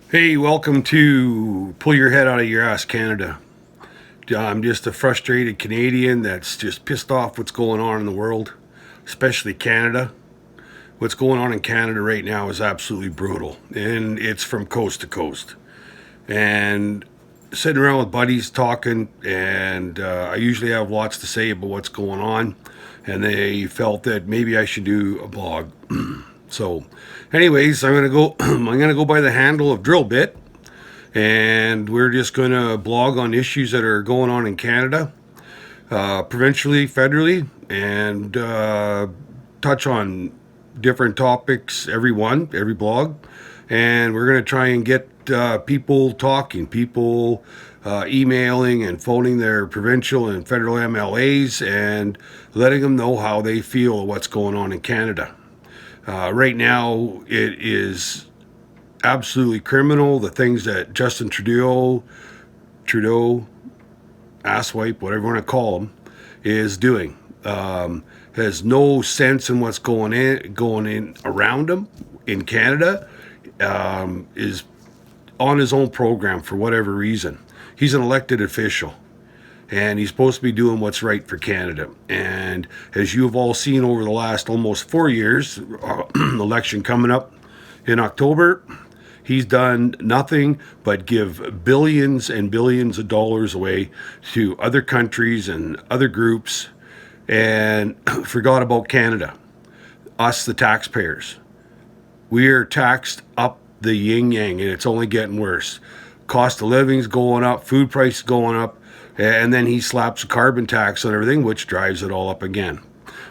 Hey, welcome to Pull Your Head Out of Your Ass, Canada. I'm just a frustrated Canadian that's just pissed off what's going on in the world, especially Canada. What's going on in Canada right now is absolutely brutal, and it's from coast to coast. And sitting around with buddies talking, and I usually have lots to say about what's going on, and they felt that maybe I should do a blog. So, anyways, I'm gonna go. I'm gonna go by the handle of Drill Bit, and we're just gonna blog on issues that are going on in Canada, provincially, federally, and touch on different topics. Every blog, and we're gonna try and get people talking, people emailing and phoning their provincial and federal MLAs, and letting them know how they feel what's going on in Canada. Right now, it is absolutely criminal. The things that Justin Trudeau, asswipe, whatever you want to call him, is doing. Has no sense in what's going in around him in Canada. Is on his own program for whatever reason. He's an elected official, and he's supposed to be doing what's right for Canada. And as you have all seen over the last almost 4 years, election coming up in October, he's done nothing but give billions and billions of dollars away to other countries and other groups, and forgot about Canada, us, the taxpayers. We are taxed up the yin yang, and it's only getting worse. Cost of living's going up, food prices going up, and then he slaps a carbon tax on everything, which drives it all up again.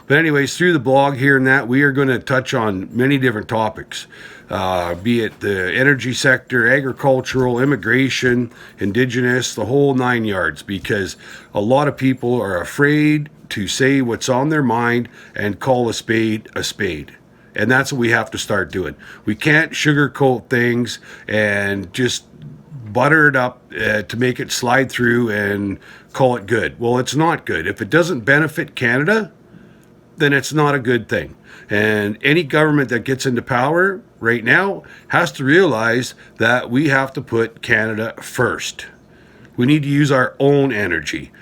But anyways, through the blog here and that, we are going to touch on many different topics, be it the energy sector, agricultural, immigration, indigenous, the whole nine yards, because a lot of people are afraid to say what's on their mind and call a spade a spade. And that's what we have to start doing. We can't sugarcoat things and just butter it up to make it slide through and call it good. Well, it's not good. If it doesn't benefit Canada, then it's not a good thing. And any government that gets into power right now has to realize that we have to put Canada first. We need to use our own energy.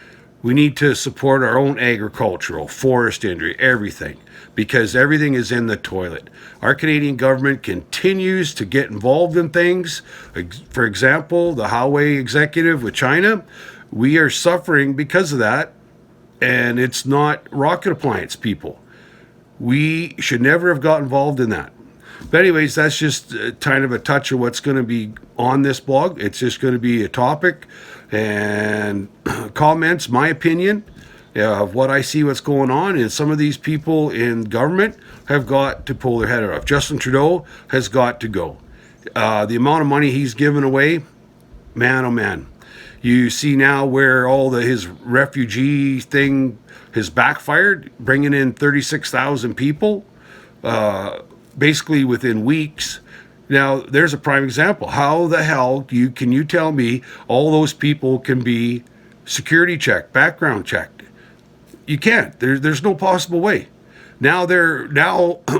We need to support our own agricultural, forest industry, everything, because everything is in the toilet. Our Canadian government continues to get involved in things. For example, the Huawei executive with China, we are suffering because of that, and it's not rocket appliance people. We should never have got involved in that. But anyways, that's just kind of a touch of what's going to be on this blog. It's just going to be a topic and comments, my opinion of what I see what's going on. And some of these people in government have got to pull their head off. Justin Trudeau has got to go. The amount of money he's given away, man, oh man. You see now where all his refugee thing has backfired, bringing in 36,000 people, basically within weeks. Now, there's a prime example. How the hell can you tell me all those people can be security checked, background checked? You can't. There's no possible way. Now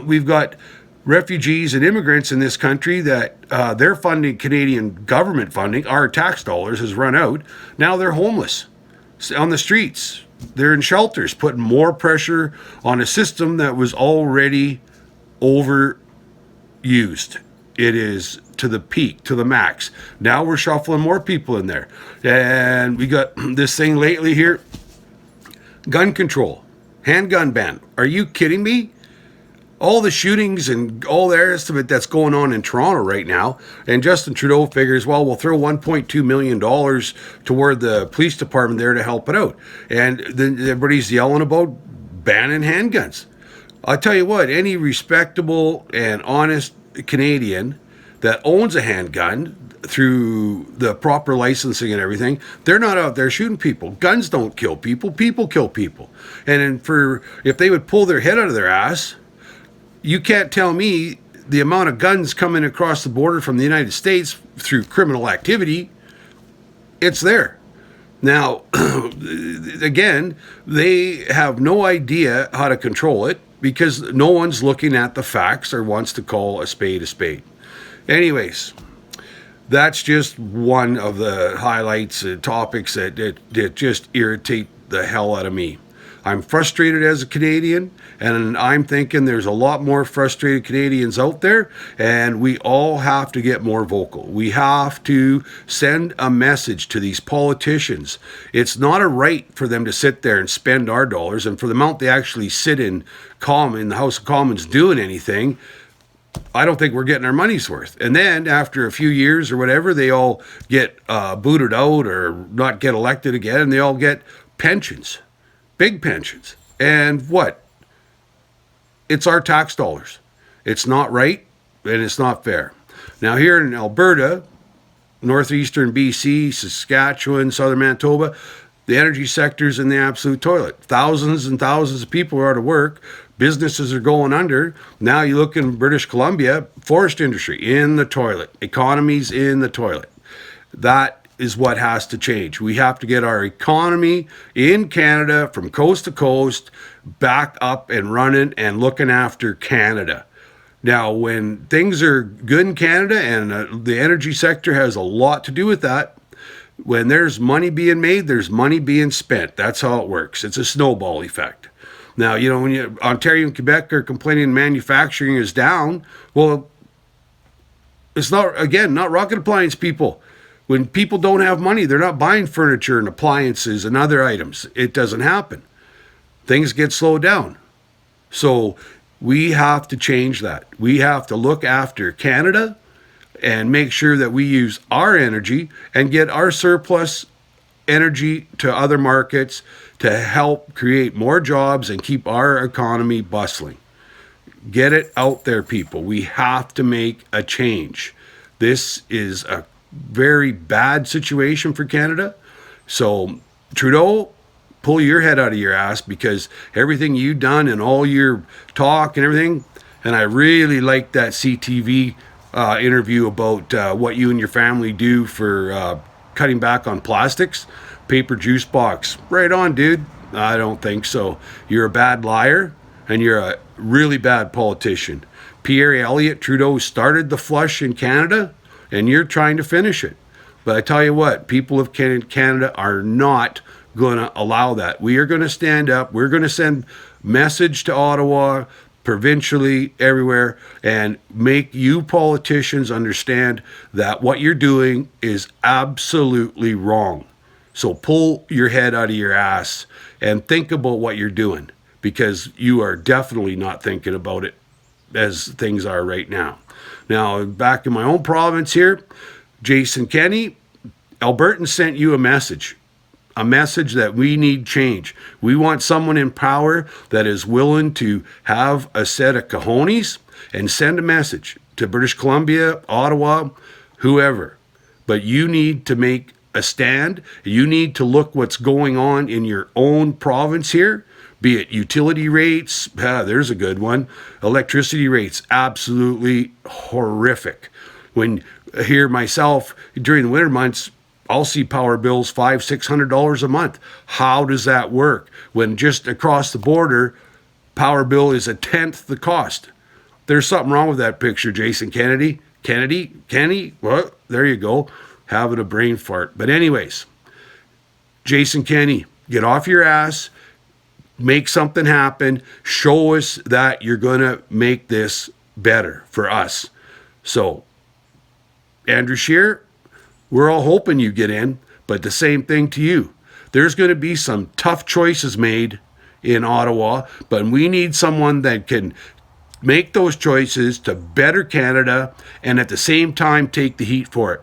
we've got refugees and immigrants in this country that their funding, Canadian government funding, our tax dollars has run out. Now they're homeless on the streets. They're in shelters, putting more pressure on a system that was already overused. It is to the peak, to the max. Now we're shuffling more people in there. And we got this thing lately here, gun control, handgun ban. Are you kidding me? All the shootings and all the rest of it that's going on in Toronto right now, and Justin Trudeau figures, well, we'll throw $1.2 million toward the police department there to help it out. And then everybody's yelling about banning handguns. I'll tell you what, any respectable and honest Canadian that owns a handgun through the proper licensing and everything, they're not out there shooting people. Guns don't kill people. People kill people. And if they would pull their head out of their ass, you can't tell me the amount of guns coming across the border from the United States through criminal activity, it's there. Now, again, they have no idea how to control it because no one's looking at the facts or wants to call a spade a spade. Anyways, that's just one of the highlights and topics that just irritate the hell out of me. I'm frustrated as a Canadian, and I'm thinking there's a lot more frustrated Canadians out there, and we all have to get more vocal. We have to send a message to these politicians. It's not a right for them to sit there and spend our dollars, and for the amount they actually sit in the House of Commons doing anything, I don't think we're getting our money's worth. And then after a few years or whatever, they all get booted out or not get elected again, and they all get pensions, big pensions. And what? It's our tax dollars. It's not right, and it's not fair. Now here in Alberta, northeastern BC, Saskatchewan, southern Manitoba, the energy sector's in the absolute toilet. Thousands and thousands of people are out of work. Businesses are going under. Now you look in British Columbia, forest industry in the toilet. Economy's in the toilet. That is what has to change. We have to get our economy in Canada from coast to coast back up and running and looking after Canada. Now, when things are good in Canada, and the energy sector has a lot to do with that, when there's money being made, there's money being spent. That's how it works. It's a snowball effect. Now, when Ontario and Quebec are complaining manufacturing is down, well, it's not rocket appliance people. When people don't have money, they're not buying furniture and appliances and other items. It doesn't happen. Things get slowed down. So we have to change that. We have to look after Canada and make sure that we use our energy and get our surplus energy to other markets to help create more jobs and keep our economy bustling. Get it out there, people. We have to make a change. This is a very bad situation for Canada. So, Trudeau, pull your head out of your ass, because everything you've done and all your talk and everything, and I really liked that CTV interview about what you and your family do for cutting back on plastics. Paper juice box. Right on, dude. I don't think so. You're a bad liar, and you're a really bad politician. Pierre Elliott Trudeau started the flush in Canada, and you're trying to finish it. But I tell you what, people of Canada are not going to allow that. We are going to stand up. We're going to send message to Ottawa, provincially, everywhere, and make you politicians understand that what you're doing is absolutely wrong. So pull your head out of your ass and think about what you're doing, because you are definitely not thinking about it as things are right now. Now, back in my own province here, Jason Kenney, Albertans sent you a message that we need change. We want someone in power that is willing to have a set of cojones and send a message to British Columbia, Ottawa, whoever. But you need to make a stand. You need to look what's going on in your own province here, be it utility rates. There's a good one. Electricity rates, absolutely horrific. When here myself, during the winter months, I'll see power bills $500-600 a month. How does that work when just across the border, power bill is a tenth the cost? There's something wrong with that picture, Jason Kennedy. Well, there you go, having a brain fart. But anyways, Jason Kenney, get off your ass, make something happen, show us that you're going to make this better for us. So, Andrew Scheer, we're all hoping you get in, but the same thing to you. There's going to be some tough choices made in Ottawa, but we need someone that can make those choices to better Canada and at the same time take the heat for it.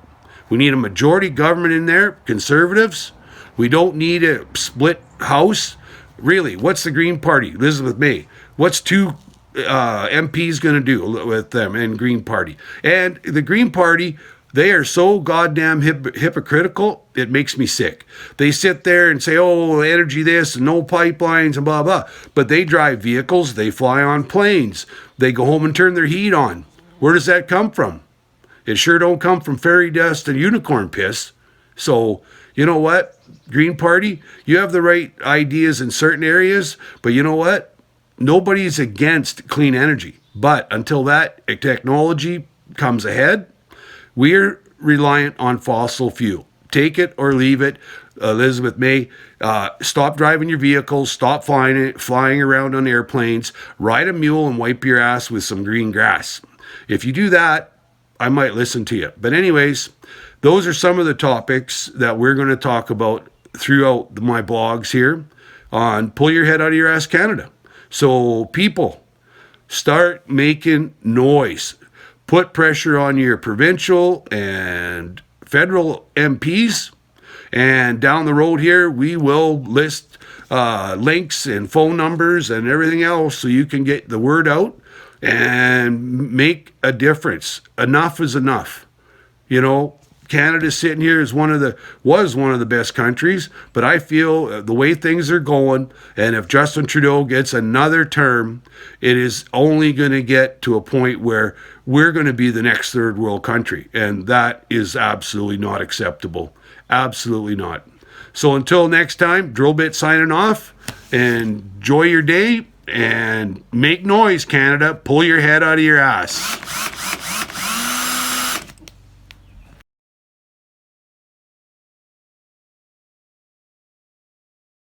We need a majority government in there, Conservatives. We don't need a split House. Really, what's the Green Party? Elizabeth May. What's two MPs going to do with them in Green Party? And the Green Party, they are so goddamn hypocritical, it makes me sick. They sit there and say, oh, energy this and no pipelines and blah, blah. But they drive vehicles, they fly on planes, they go home and turn their heat on. Where does that come from? It sure don't come from fairy dust and unicorn piss. So, you know what, Green Party, you have the right ideas in certain areas, but you know what? Nobody's against clean energy. But until that technology comes ahead, we're reliant on fossil fuel. Take it or leave it. Elizabeth May, stop driving your vehicles, stop flying around on airplanes, ride a mule and wipe your ass with some green grass. If you do that, I might listen to you. But anyways, those are some of the topics that we're going to talk about throughout my blogs here on Pull Your Head Out of Your Ass Canada. So people, start making noise. Put pressure on your provincial and federal MPs. And down the road here, we will list links and phone numbers and everything else so you can get the word out and make a difference. Enough is enough. You know, Canada sitting here was one of the best countries, but I feel the way things are going, and if Justin Trudeau gets another term, it is only going to get to a point where we're going to be the next third world country, and that is absolutely not acceptable. Absolutely not. So until next time, Drillbit signing off, and enjoy your day, and make noise, Canada. Pull your head out of your ass.